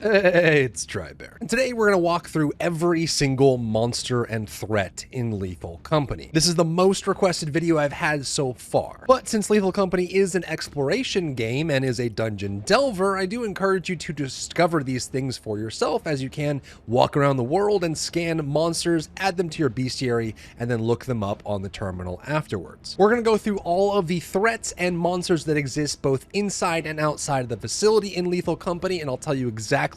Hey, it's Drybear. And today we're going to walk through every single monster and threat in Lethal Company. This is the most requested video I've had so far. But since Lethal Company is an exploration game and is a dungeon delver, I do encourage you to discover these things for yourself, as you can walk around the world and scan monsters, add them to your bestiary, and then look them up on the terminal afterwards. We're going to go through all of the threats and monsters that exist both inside and outside of the facility in Lethal Company, and I'll tell you exactly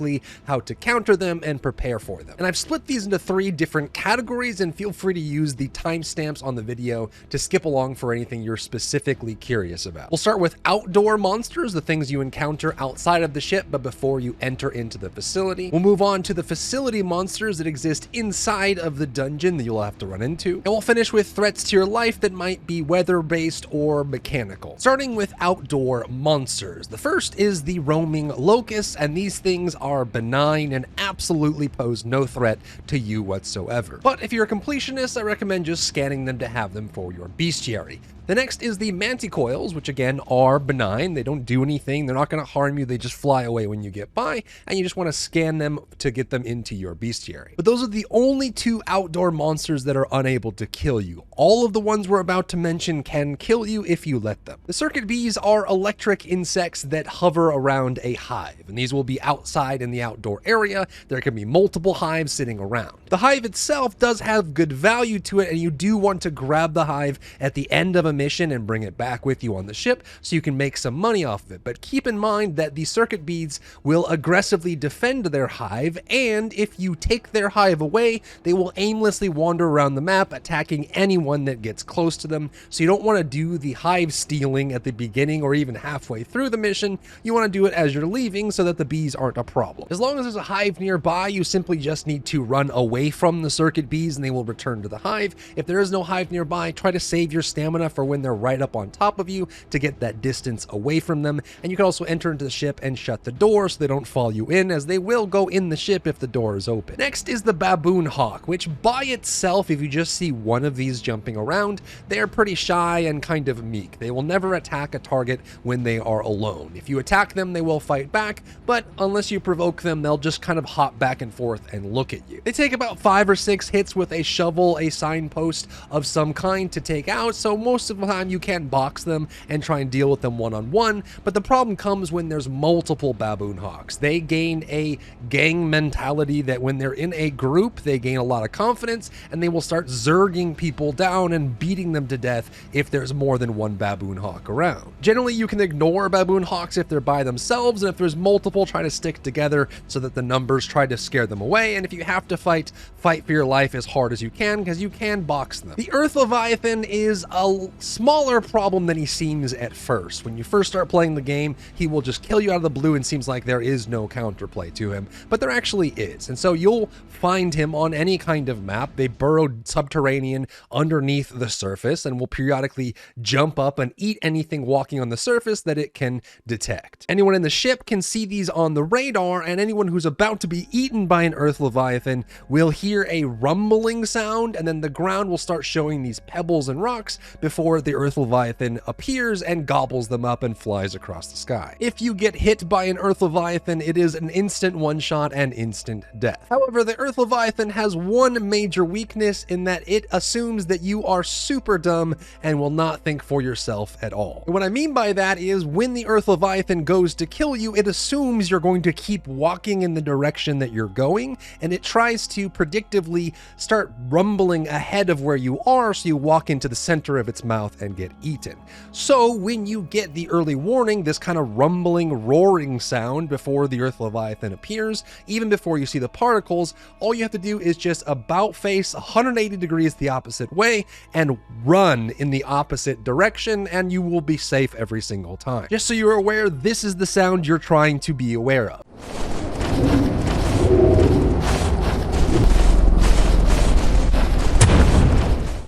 how to counter them and prepare for them. And I've split these into 3 different categories, and feel free to use the timestamps on the video to skip along for anything you're specifically curious about. We'll start with outdoor monsters, the things you encounter outside of the ship but before you enter into the facility. We'll move on to the facility monsters that exist inside of the dungeon that you'll have to run into. And we'll finish with threats to your life that might be weather-based or mechanical. Starting with outdoor monsters. The first is the roaming Locusts, and these things are benign and absolutely pose no threat to you whatsoever. But if you're a completionist, I recommend just scanning them to have them for your bestiary. The next is the Manticoils, which again are benign. They don't do anything. They're not going to harm you. They just fly away when you get by, and you just want to scan them to get them into your bestiary. But those are the only 2 outdoor monsters that are unable to kill you. All of the ones we're about to mention can kill you if you let them. The circuit bees are electric insects that hover around a hive, and these will be outside in the outdoor area. There can be multiple hives sitting around. The hive itself does have good value to it, and you do want to grab the hive at the end of a mission and bring it back with you on the ship so you can make some money off of it. But keep in mind that the circuit bees will aggressively defend their hive, and if you take their hive away, they will aimlessly wander around the map attacking anyone that gets close to them. So you don't want to do the hive stealing at the beginning or even halfway through the mission. You want to do it as you're leaving so that the bees aren't a problem. As long as there's a hive nearby, you simply just need to run away from the circuit bees and they will return to the hive. If there is no hive nearby, try to save your stamina for when they're right up on top of you to get that distance away from them. And you can also enter into the ship and shut the door so they don't follow you in, as they will go in the ship if the door is open. Next is the Baboon Hawk, which by itself, if you just see one of these jumping around, they're pretty shy and kind of meek. They will never attack a target when they are alone. If you attack them, they will fight back, but unless you provoke them, they'll just kind of hop back and forth and look at you. They take about 5 or 6 hits with a shovel, a signpost of some kind to take out, so most of the time you can box them and try and deal with them one-on-one, but the problem comes when there's multiple Baboon Hawks. They gain a gang mentality that when they're in a group, they gain a lot of confidence, and they will start zerging people down and beating them to death if there's more than one Baboon Hawk around. Generally, you can ignore Baboon Hawks if they're by themselves, and if there's multiple, try to stick together so that the numbers try to scare them away, and if you have to fight for your life as hard as you can, because you can box them. The Earth Leviathan is a smaller problem than he seems at first. When you first start playing the game, he will just kill you out of the blue and seems like there is no counterplay to him, but there actually is. And so you'll find him on any kind of map. They burrow subterranean underneath the surface and will periodically jump up and eat anything walking on the surface that it can detect. Anyone in the ship can see these on the radar, and anyone who's about to be eaten by an Earth Leviathan will hear a rumbling sound, and then the ground will start showing these pebbles and rocks before the Earth Leviathan appears and gobbles them up and flies across the sky. If you get hit by an Earth Leviathan, it is an instant one-shot and instant death. However, the Earth Leviathan has one major weakness in that it assumes that you are super dumb and will not think for yourself at all. And what I mean by that is when the Earth Leviathan goes to kill you, it assumes you're going to keep walking in the direction that you're going, and it tries to predictively start rumbling ahead of where you are, so you walk into the center of its mouth and get eaten. So when you get the early warning, this kind of rumbling, roaring sound before the Earth Leviathan appears, even before you see the particles, all you have to do is just about face 180 degrees the opposite way and run in the opposite direction, and you will be safe every single time. Just so you're aware, this is the sound you're trying to be aware of.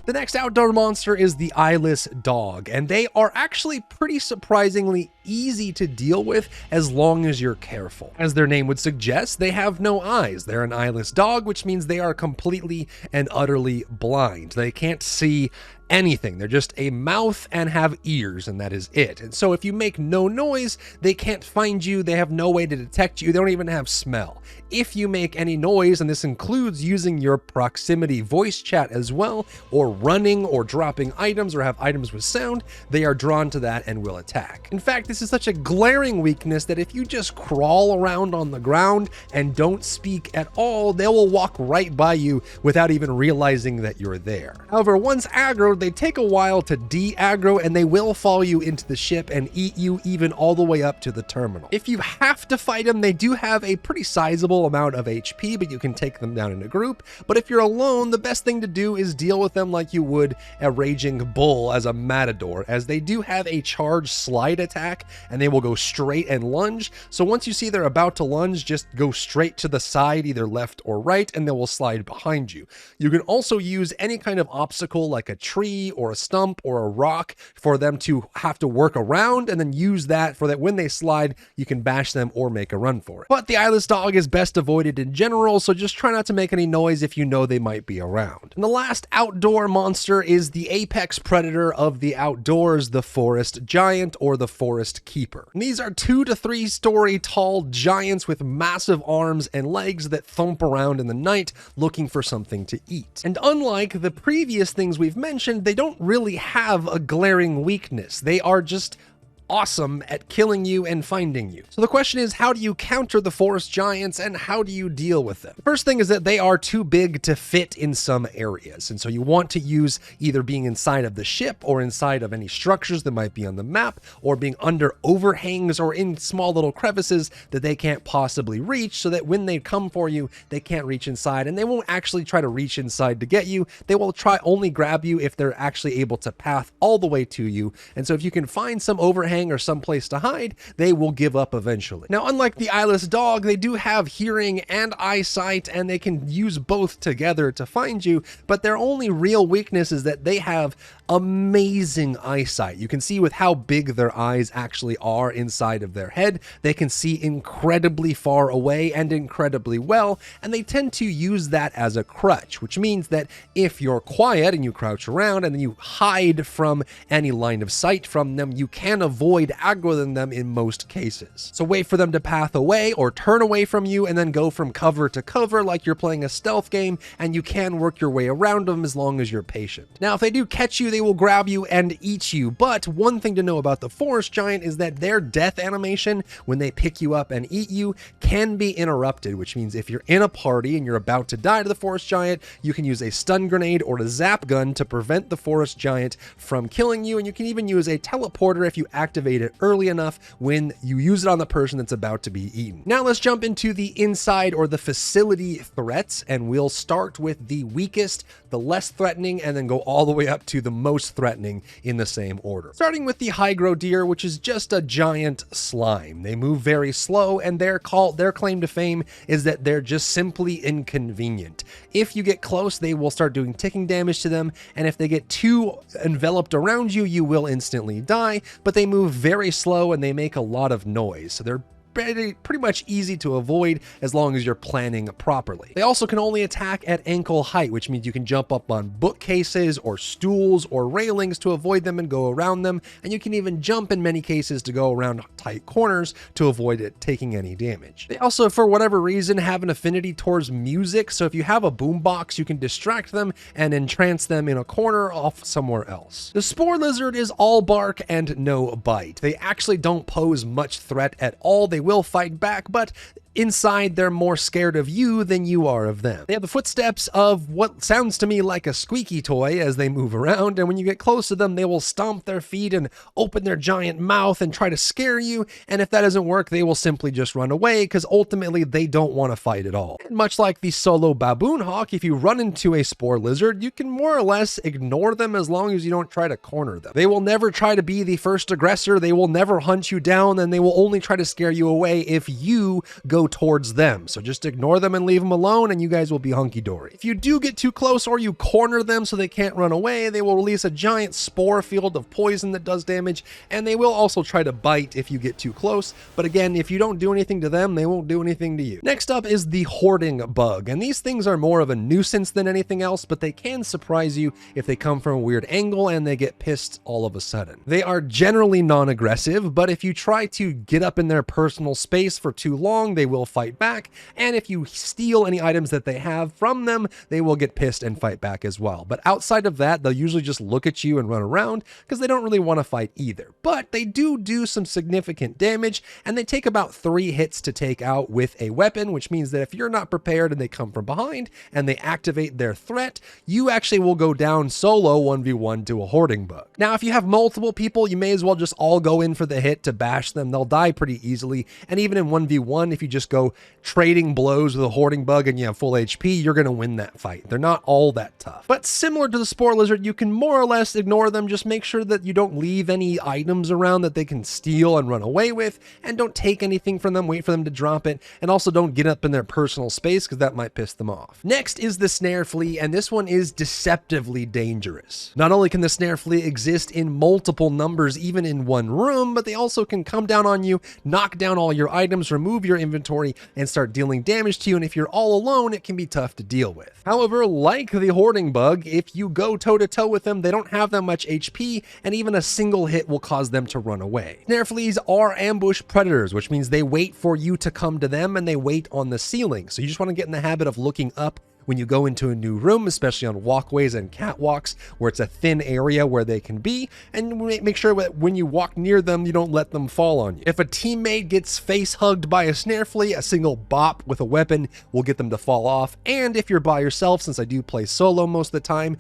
The next outdoor monster is the Eyeless Dog, and they are actually pretty surprisingly easy to deal with as long as you're careful. As their name would suggest, they have no eyes. They're an eyeless dog, which means they are completely and utterly blind. They can't see anything. They're just a mouth and have ears, and that is it. And so if you make no noise, they can't find you. They have no way to detect you. They don't even have smell. If you make any noise, and this includes using your proximity voice chat as well, or running or dropping items or have items with sound, they are drawn to that and will attack. In fact, this is such a glaring weakness that if you just crawl around on the ground and don't speak at all, they will walk right by you without even realizing that you're there. However, once aggroed, they take a while to de-aggro, and they will follow you into the ship and eat you even all the way up to the terminal. If you have to fight them, they do have a pretty sizable amount of HP, but you can take them down in a group. But if you're alone, the best thing to do is deal with them like you would a raging bull as a matador, as they do have a charge slide attack, and they will go straight and lunge. So once you see they're about to lunge, just go straight to the side, either left or right, and they will slide behind you. You can also use any kind of obstacle like a tree or a stump or a rock for them to have to work around, and then use that for that when they slide, you can bash them or make a run for it. But the Eyeless Dog is best avoided in general, so just try not to make any noise if you know they might be around. And the last outdoor monster is the apex predator of the outdoors, the forest giant or the forest keeper. And these are 2 to 3 story tall giants with massive arms and legs that thump around in the night looking for something to eat. And unlike the previous things we've mentioned, they don't really have a glaring weakness. They are just awesome at killing you and finding you. So the question is, how do you counter the forest giants and how do you deal with them? The first thing is that they are too big to fit in some areas. And so you want to use either being inside of the ship or inside of any structures that might be on the map, or being under overhangs or in small little crevices that they can't possibly reach, so that when they come for you, they can't reach inside, and they won't actually try to reach inside to get you. They will try only grab you if they're actually able to path all the way to you. And so if you can find some overhang or some place to hide, they will give up eventually. Now, unlike the Eyeless Dog, they do have hearing and eyesight, and they can use both together to find you, but their only real weakness is that they have amazing eyesight. You can see with how big their eyes actually are inside of their head. They can see incredibly far away and incredibly well, and they tend to use that as a crutch, which means that if you're quiet and you crouch around and then you hide from any line of sight from them, you can avoid aggroing them in most cases. So wait for them to path away or turn away from you, and then go from cover to cover like you're playing a stealth game, and you can work your way around them as long as you're patient. Now, if they do catch you, they will grab you and eat you. But one thing to know about the forest giant is that their death animation, when they pick you up and eat you, can be interrupted, which means if you're in a party and you're about to die to the forest giant, you can use a stun grenade or a zap gun to prevent the forest giant from killing you. And you can even use a teleporter if you activate it early enough when you use it on the person that's about to be eaten. Now let's jump into the inside or the facility threats, and we'll start with the weakest, the less threatening, and then go all the way up to the most threatening in the same order. Starting with the Hygrodere, which is just a giant slime. They move very slow, and their claim to fame is that they're just simply inconvenient. If you get close, they will start doing ticking damage to them, and if they get too enveloped around you, you will instantly die, but they move very slow and they make a lot of noise. So they're pretty much easy to avoid as long as you're planning properly. They also can only attack at ankle height, which means you can jump up on bookcases or stools or railings to avoid them and go around them, and you can even jump in many cases to go around tight corners to avoid it taking any damage. They also, for whatever reason, have an affinity towards music, so if you have a boombox, you can distract them and entrance them in a corner off somewhere else. The Spore Lizard is all bark and no bite. They actually don't pose much threat at all. They will fight back, but inside, they're more scared of you than you are of them. They have the footsteps of what sounds to me like a squeaky toy as they move around, and when you get close to them, they will stomp their feet and open their giant mouth and try to scare you, and if that doesn't work, they will simply just run away, because ultimately, they don't want to fight at all. And much like the solo Baboon Hawk, if you run into a Spore Lizard, you can more or less ignore them as long as you don't try to corner them. They will never try to be the first aggressor, they will never hunt you down, and they will only try to scare you away if you go go towards them. So just ignore them and leave them alone, and you guys will be hunky-dory. If you do get too close or you corner them so they can't run away, they will release a giant spore field of poison that does damage, and they will also try to bite if you get too close. But again, if you don't do anything to them, they won't do anything to you. Next up is the Hoarding Bug, and these things are more of a nuisance than anything else, but they can surprise you if they come from a weird angle and they get pissed all of a sudden. They are generally non-aggressive, but if you try to get up in their personal space for too long, they will fight back, and if you steal any items that they have from them, they will get pissed and fight back as well. But outside of that, they'll usually just look at you and run around because they don't really want to fight either. But they do some significant damage, and they take about 3 hits to take out with a weapon, which means that if you're not prepared and they come from behind and they activate their threat, you actually will go down solo 1v1 to a Hoarding Bug. Now, if you have multiple people, you may as well just all go in for the hit to bash them. They'll die pretty easily, and even in 1v1, if you just go trading blows with a Hoarding Bug and you have full HP, you're going to win that fight. They're not all that tough. But similar to the Spore Lizard, you can more or less ignore them. Just make sure that you don't leave any items around that they can steal and run away with, and don't take anything from them, wait for them to drop it, and also don't get up in their personal space because that might piss them off. Next is the Snare Flea, and this one is deceptively dangerous. Not only can the Snare Flea exist in multiple numbers, even in one room, but they also can come down on you, knock down all your items, remove your inventory, and start dealing damage to you, and if you're all alone, it can be tough to deal with. However, like the Hoarding Bug, if you go toe-to-toe with them, they don't have that much HP, and even a single hit will cause them to run away. Snare Fleas are ambush predators, which means they wait for you to come to them, and they wait on the ceiling. So you just want to get in the habit of looking up when you go into a new room, especially on walkways and catwalks where it's a thin area where they can be, and make sure that when you walk near them, you don't let them fall on you. If a teammate gets face hugged by a Snare Flea, a single bop with a weapon will get them to fall off. And if you're by yourself, since I do play solo most of the time,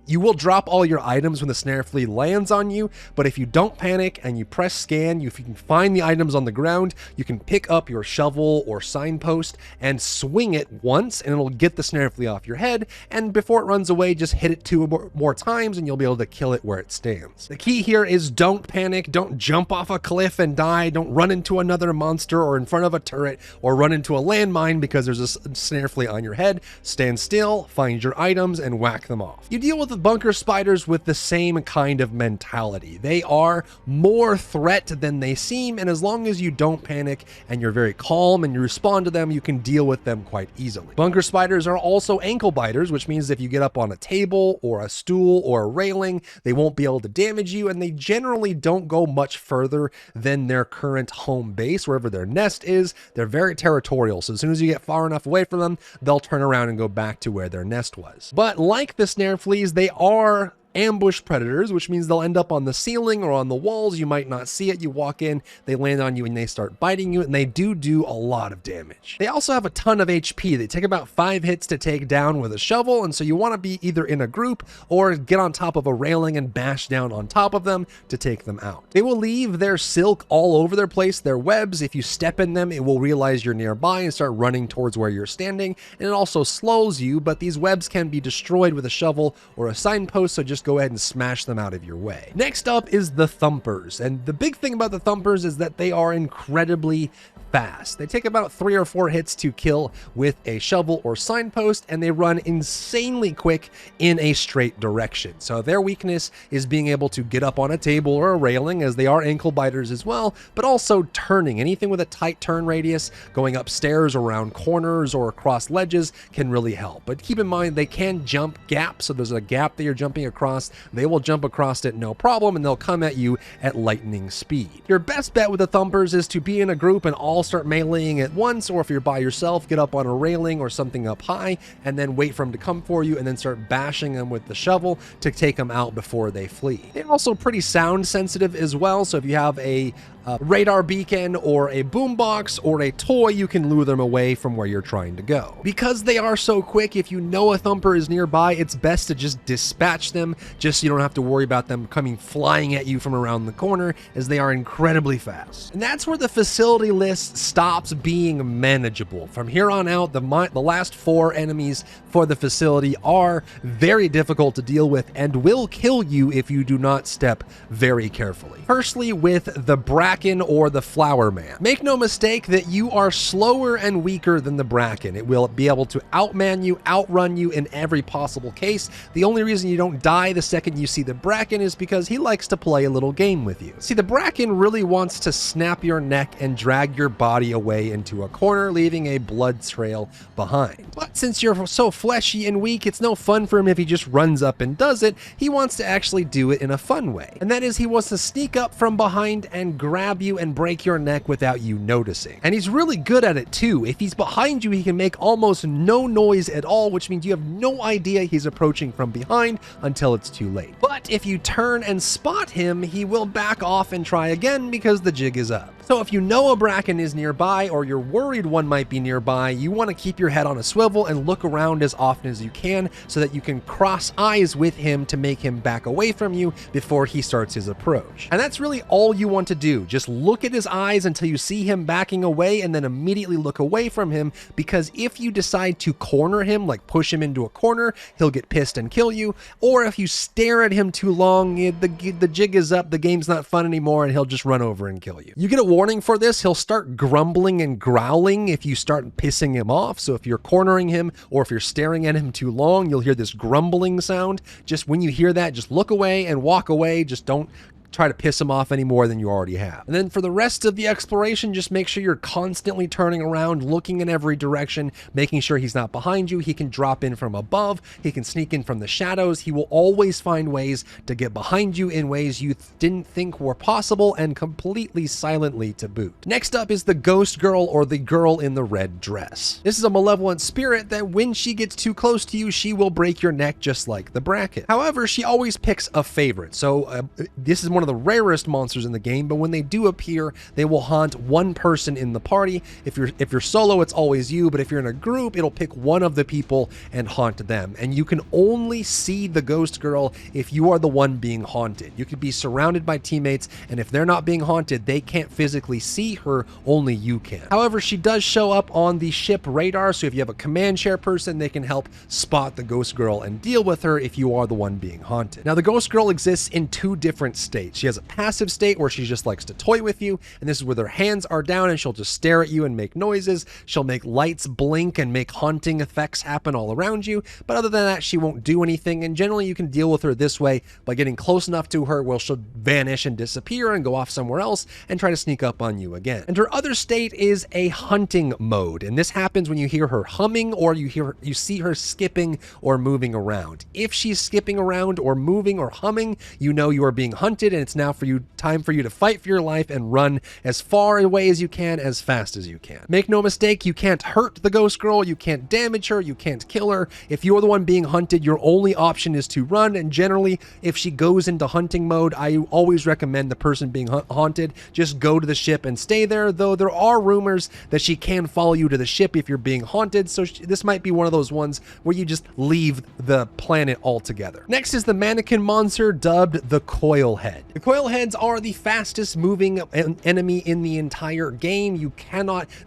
you will drop all your items when the Snare Flea lands on you, but if you don't panic and you press scan, if you can find the items on the ground, you can pick up your shovel or signpost and swing it once, and it'll get the Snare Flea off your head, and before it runs away, just hit it 2 more times and you'll be able to kill it where it stands. The key here is don't panic, don't jump off a cliff and die, don't run into another monster or in front of a turret, or run into a landmine because there's a Snare Flea on your head. Stand still, find your items, and whack them off. You deal with the bunker spiders with the same kind of mentality. They are more threat than they seem, and as long as you don't panic and you're very calm and you respond to them, you can deal with them quite easily. Bunker spiders are also ankle biters, which means if you get up on a table or a stool or a railing, they won't be able to damage you, and they generally don't go much further than their current home base, wherever their nest is. They're very territorial, so as soon as you get far enough away from them, they'll turn around and go back to where their nest was. But like the Snare Fleas, they are ambush predators, which means they'll end up on the ceiling or on the walls. You might not see it. You walk in, they land on you, and they start biting you, and they do a lot of damage. They also have a ton of HP. They take about 5 hits to take down with a shovel, and so you want to be either in a group or get on top of a railing and bash down on top of them to take them out. They will leave their silk all over their place, their webs. If you step in them, it will realize you're nearby and start running towards where you're standing, and it also slows you, but these webs can be destroyed with a shovel or a signpost, so just go ahead and smash them out of your way. Next up is the Thumpers, and the big thing about the Thumpers is that they are incredibly fast. They take about 3 or 4 hits to kill with a shovel or signpost, and they run insanely quick in a straight direction. So their weakness is being able to get up on a table or a railing, as they are ankle biters as well, but also turning. Anything with a tight turn radius, going upstairs, around corners, or across ledges can really help. But keep in mind, they can jump gaps, so there's a gap that you're jumping across. They will jump across it no problem, and they'll come at you at lightning speed. Your best bet with the Thumpers is to be in a group and all start meleeing at once, or if you're by yourself, get up on a railing or something up high and then wait for them to come for you, and then start bashing them with the shovel to take them out before they flee. They're also pretty sound sensitive as well, so if you have a radar beacon or a boombox or a toy, you can lure them away from where you're trying to go. Because they are so quick, if you know a Thumper is nearby, it's best to just dispatch them, just so you don't have to worry about them coming flying at you from around the corner, as they are incredibly fast. And that's where the facility list stops being manageable. From here on out, the last 4 enemies for the facility are very difficult to deal with and will kill you if you do not step very carefully. Firstly, with the Bracken Bracken or the Flower Man. Make no mistake that you are slower and weaker than the Bracken. It will be able to outman you, outrun you in every possible case. The only reason you don't die the second you see the Bracken is because he likes to play a little game with you. See, the Bracken really wants to snap your neck and drag your body away into a corner, leaving a blood trail behind. But since you're so fleshy and weak, it's no fun for him if he just runs up and does it. He wants to actually do it in a fun way. And that is, he wants to sneak up from behind and grab you and break your neck without you noticing. And he's really good at it too. If he's behind you, he can make almost no noise at all, which means you have no idea he's approaching from behind until it's too late. But if you turn and spot him, he will back off and try again because the jig is up. So if you know a Bracken is nearby, or you're worried one might be nearby, you want to keep your head on a swivel and look around as often as you can so that you can cross eyes with him to make him back away from you before he starts his approach. And that's really all you want to do. Just look at his eyes until you see him backing away and then immediately look away from him, because if you decide to corner him, like push him into a corner, he'll get pissed and kill you. Or if you stare at him too long, the jig is up, the game's not fun anymore, and he'll just run over and kill you. You get a warning for this. He'll start grumbling and growling if you start pissing him off. So if you're cornering him or if you're staring at him too long, you'll hear this grumbling sound. Just when you hear that, just look away and walk away. Just don't try to piss him off any more than you already have. And then for the rest of the exploration, just make sure you're constantly turning around, looking in every direction, making sure he's not behind you. He can drop in from above. He can sneak in from the shadows. He will always find ways to get behind you in ways you didn't think were possible, and completely silently to boot. Next up is the Ghost Girl, or the girl in the red dress. This is a malevolent spirit that when she gets too close to you, she will break your neck just like the Bracken. However, she always picks a favorite. So this is one of the rarest monsters in the game, but when they do appear, they will haunt one person in the party. If you're solo, it's always you, but if you're in a group, it'll pick one of the people and haunt them. And you can only see the Ghost Girl if you are the one being haunted. You could be surrounded by teammates, and if they're not being haunted, they can't physically see her, only you can. However, she does show up on the ship radar, so if you have a command share person, they can help spot the Ghost Girl and deal with her if you are the one being haunted. Now, the Ghost Girl exists in two different states. She has a passive state where she just likes to toy with you, and this is where their hands are down and she'll just stare at you and make noises. She'll make lights blink and make haunting effects happen all around you, but other than that, she won't do anything, and generally you can deal with her this way by getting close enough to her where she'll vanish and disappear and go off somewhere else and try to sneak up on you again. And her other state is a hunting mode, and this happens when you hear her humming or you see her skipping or moving around. If she's skipping around or moving or humming, you know you are being hunted, and it's now time for you to fight for your life and run as far away as you can, as fast as you can. Make no mistake, you can't hurt the Ghost Girl, you can't damage her, you can't kill her. If you're the one being hunted, your only option is to run, and generally, if she goes into hunting mode, I always recommend the person being haunted just go to the ship and stay there, though there are rumors that she can follow you to the ship if you're being haunted, so this might be one of those ones where you just leave the planet altogether. Next is the mannequin monster dubbed the Coil-Head. The Coil-Heads are the fastest moving enemy in the entire game.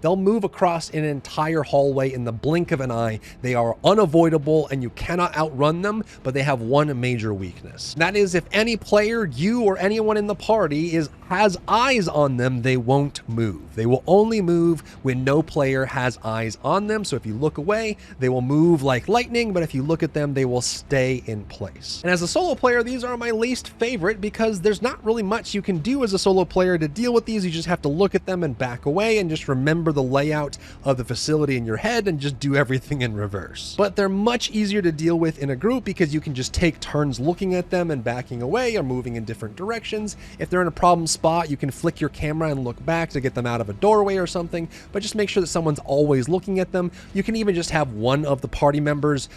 They'll move across an entire hallway in the blink of an eye. They are unavoidable and you cannot outrun them, but they have one major weakness. That is, if any player, you or anyone in the party, has eyes on them, they won't move. They will only move when no player has eyes on them. So if you look away, they will move like lightning, but if you look at them, they will stay in place. And as a solo player, these are my least favorite because there's not really much you can do as a solo player to deal with these. You just have to look at them and back away and just remember the layout of the facility in your head and just do everything in reverse. But they're much easier to deal with in a group because you can just take turns looking at them and backing away or moving in different directions. If they're in a problem spot, you can flick your camera and look back to get them out of a doorway or something, but just make sure that someone's always looking at them. You can even just have one of the party members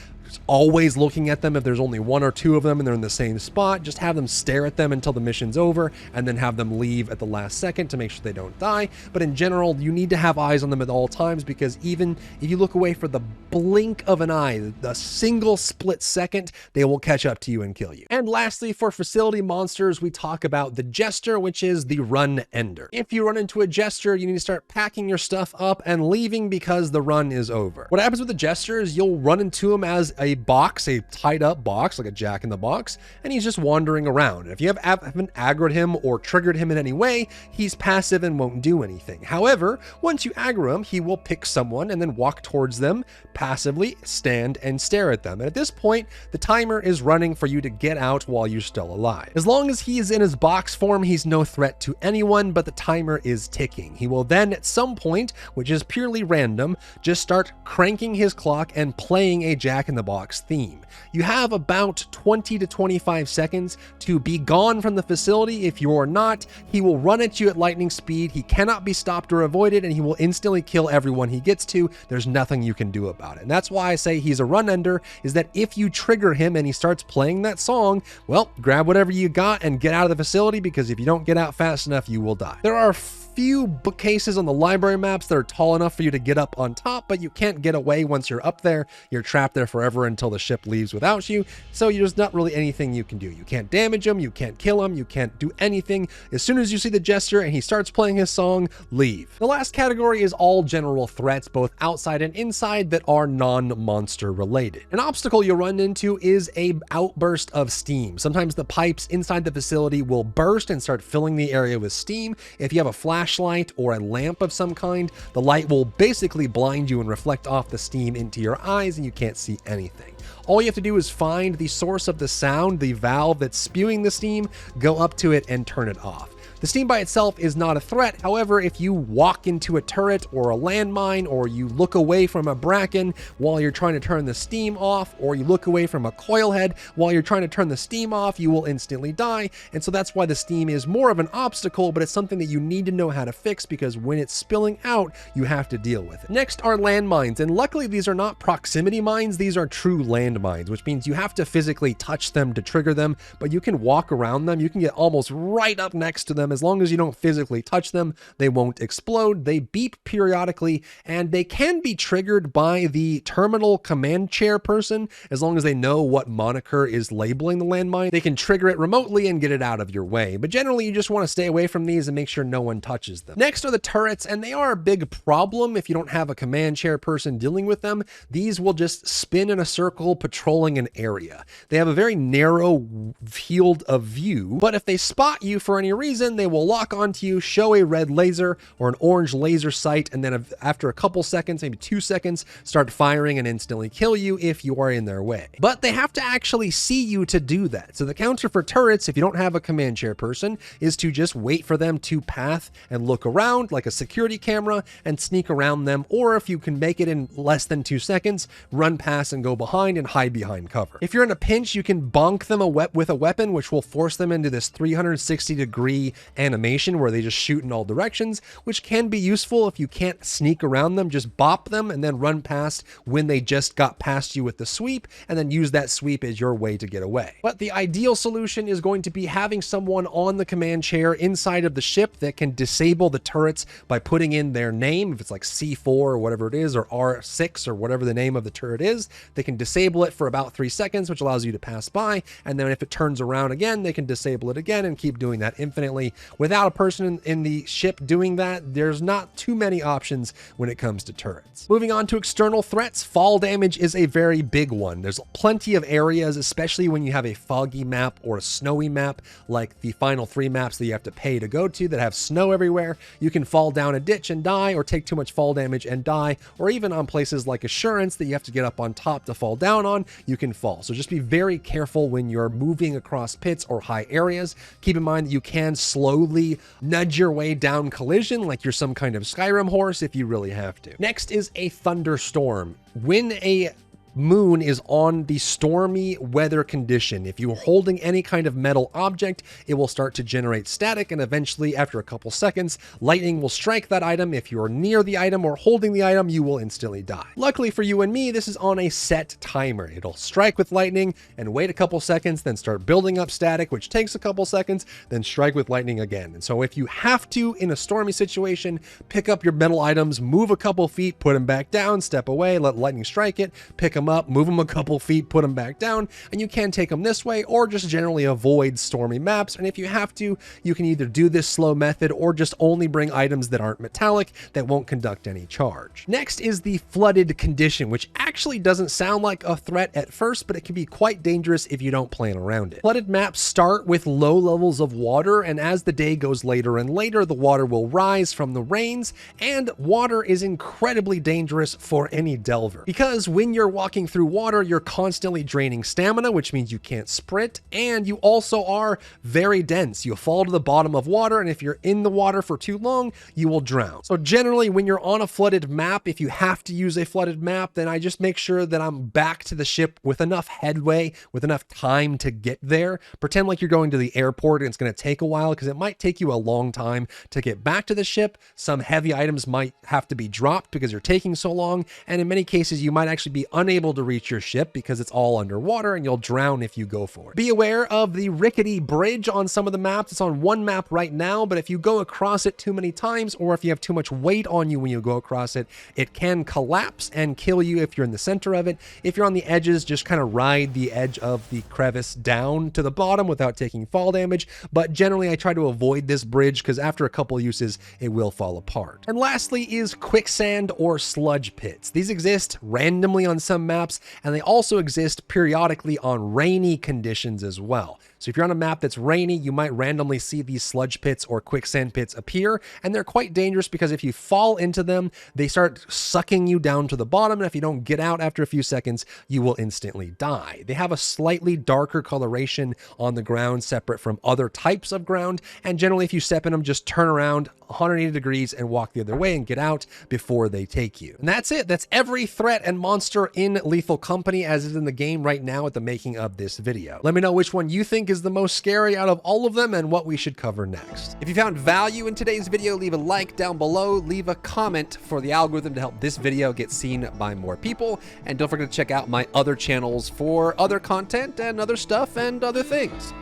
always looking at them. If there's only one or two of them and they're in the same spot, just have them stare at them until the mission's over and then have them leave at the last second to make sure they don't die. But in general, you need to have eyes on them at all times because even if you look away for the blink of an eye, the single split second, they will catch up to you and kill you. And lastly, for facility monsters, we talk about the Jester, which is the run ender. If you run into a Jester, you need to start packing your stuff up and leaving because the run is over. What happens with the Jester is you'll run into him as a box, a tied up box, like a jack in the box, and he's just wandering around. And if you haven't aggroed him or triggered him in any way, he's passive and won't do anything. However, once you aggro him, he will pick someone and then walk towards them, passively stand and stare at them. And at this point, the timer is running for you to get out while you're still alive. As long as he is in his box form, he's no threat to anyone, but the timer is ticking. He will then at some point, which is purely random, just start cranking his clock and playing a jack-in-the-box theme. You have about 20 to 25 seconds to be gone from the facility. If you're not, he will run at you at lightning speed. He cannot be stopped or avoided, and he will instantly kill everyone he gets to. There's nothing you can do about it. And that's why I say he's a run ender, is that if you trigger him and he starts playing that song, well, grab whatever you got and get out of the facility, because if you don't get out fast enough, you will die. There are few bookcases on the library maps that are tall enough for you to get up on top, but you can't get away once you're up there. You're trapped there forever until the ship leaves without you, so there's not really anything you can do. You can't damage him, you can't kill him, you can't do anything. As soon as you see the Jester and he starts playing his song, leave. The last category is all general threats, both outside and inside, that are non-monster related. An obstacle you'll run into is an outburst of steam. Sometimes the pipes inside the facility will burst and start filling the area with steam. If you have a flashlight or a lamp of some kind, the light will basically blind you and reflect off the steam into your eyes, and you can't see anything. All you have to do is find the source of the sound, the valve that's spewing the steam, go up to it and turn it off. The steam by itself is not a threat. However, if you walk into a turret or a landmine, or you look away from a Bracken while you're trying to turn the steam off, or you look away from a Coil-Head while you're trying to turn the steam off, you will instantly die. And so that's why the steam is more of an obstacle, but it's something that you need to know how to fix, because when it's spilling out, you have to deal with it. Next are landmines, and luckily these are not proximity mines, these are true landmines, which means you have to physically touch them to trigger them, but you can walk around them, you can get almost right up next to them. As long as you don't physically touch them, they won't explode. They beep periodically, and they can be triggered by the terminal command chair person. As long as they know what moniker is labeling the landmine, they can trigger it remotely and get it out of your way. But generally, you just want to stay away from these and make sure no one touches them. Next are the turrets, and they are a big problem if you don't have a command chair person dealing with them. These will just spin in a circle patrolling an area. They have a very narrow field of view, but if they spot you for any reason, they will lock onto you, show a red laser or an orange laser sight, and then after a couple seconds, maybe 2 seconds, start firing and instantly kill you if you are in their way. But they have to actually see you to do that. So the counter for turrets, if you don't have a command chair person, is to just wait for them to path and look around like a security camera and sneak around them, or if you can make it in less than 2 seconds, run past and go behind and hide behind cover. If you're in a pinch, you can bonk them with a weapon, which will force them into this 360-degree animation where they just shoot in all directions, which can be useful if you can't sneak around them. Just bop them and then run past when they just got past you with the sweep, and then use that sweep as your way to get away. But the ideal solution is going to be having someone on the command chair inside of the ship that can disable the turrets by putting in their name. If it's like C4 or whatever it is, or R6 or whatever the name of the turret is, they can disable it for about 3 seconds, which allows you to pass by, and then if it turns around again, they can disable it again and keep doing that infinitely. Without a person in the ship doing that, there's not too many options when it comes to turrets. Moving on to external threats, fall damage is a very big one. There's plenty of areas, especially when you have a foggy map or a snowy map, like the final 3 maps that you have to pay to go to that have snow everywhere. You can fall down a ditch and die, or take too much fall damage and die, or even on places like Assurance that you have to get up on top to fall down on, you can fall. So just be very careful when you're moving across pits or high areas. Keep in mind that you can slowly nudge your way down collision like you're some kind of Skyrim horse if you really have to. Next is a thunderstorm. When a moon is on the stormy weather condition, if you're holding any kind of metal object, it will start to generate static, and eventually after a couple seconds, lightning will strike that item. If you're near the item or holding the item, you will instantly die. Luckily for you and me, this is on a set timer. It'll strike with lightning and wait a couple seconds, then start building up static, which takes a couple seconds, then strike with lightning again. And so if you have to, in a stormy situation, pick up your metal items, move a couple feet, put them back down, step away, let lightning strike it, pick them them up, move them a couple feet, put them back down, and you can take them this way or just generally avoid stormy maps. And if you have to, you can either do this slow method or just only bring items that aren't metallic that won't conduct any charge. Next is the flooded condition, which actually doesn't sound like a threat at first, but it can be quite dangerous if you don't plan around it. Flooded maps start with low levels of water, and as the day goes later and later, the water will rise from the rains, and water is incredibly dangerous for any delver. Because when you're walking through water, you're constantly draining stamina, which means you can't sprint, and you also are very dense. You'll fall to the bottom of water, and if you're in the water for too long, you will drown. So generally, when you're on a flooded map, if you have to use a flooded map, then I just make sure that I'm back to the ship with enough headway, with enough time to get there. Pretend like you're going to the airport and it's going to take a while, because it might take you a long time to get back to the ship. Some heavy items might have to be dropped because you're taking so long, and in many cases you might actually be unable to reach your ship because it's all underwater and you'll drown if you go for it. Be aware of the rickety bridge on some of the maps. It's on one map right now, but if you go across it too many times, or if you have too much weight on you when you go across it, it can collapse and kill you if you're in the center of it. If you're on the edges, just kind of ride the edge of the crevice down to the bottom without taking fall damage, but generally I try to avoid this bridge because after a couple uses it will fall apart. And lastly is quicksand or sludge pits. These exist randomly on some maps, and they also exist periodically on rainy conditions as well. So if you're on a map that's rainy, you might randomly see these sludge pits or quicksand pits appear, and they're quite dangerous because if you fall into them, they start sucking you down to the bottom, and if you don't get out after a few seconds, you will instantly die. They have a slightly darker coloration on the ground separate from other types of ground, and generally if you step in them, just turn around 180 degrees and walk the other way and get out before they take you. And that's it. That's every threat and monster in Lethal Company as is in the game right now at the making of this video. Let me know which one you think is the most scary out of all of them and what we should cover next. If you found value in today's video, leave a like down below, leave a comment for the algorithm to help this video get seen by more people, and don't forget to check out my other channels for other content and other stuff and other things.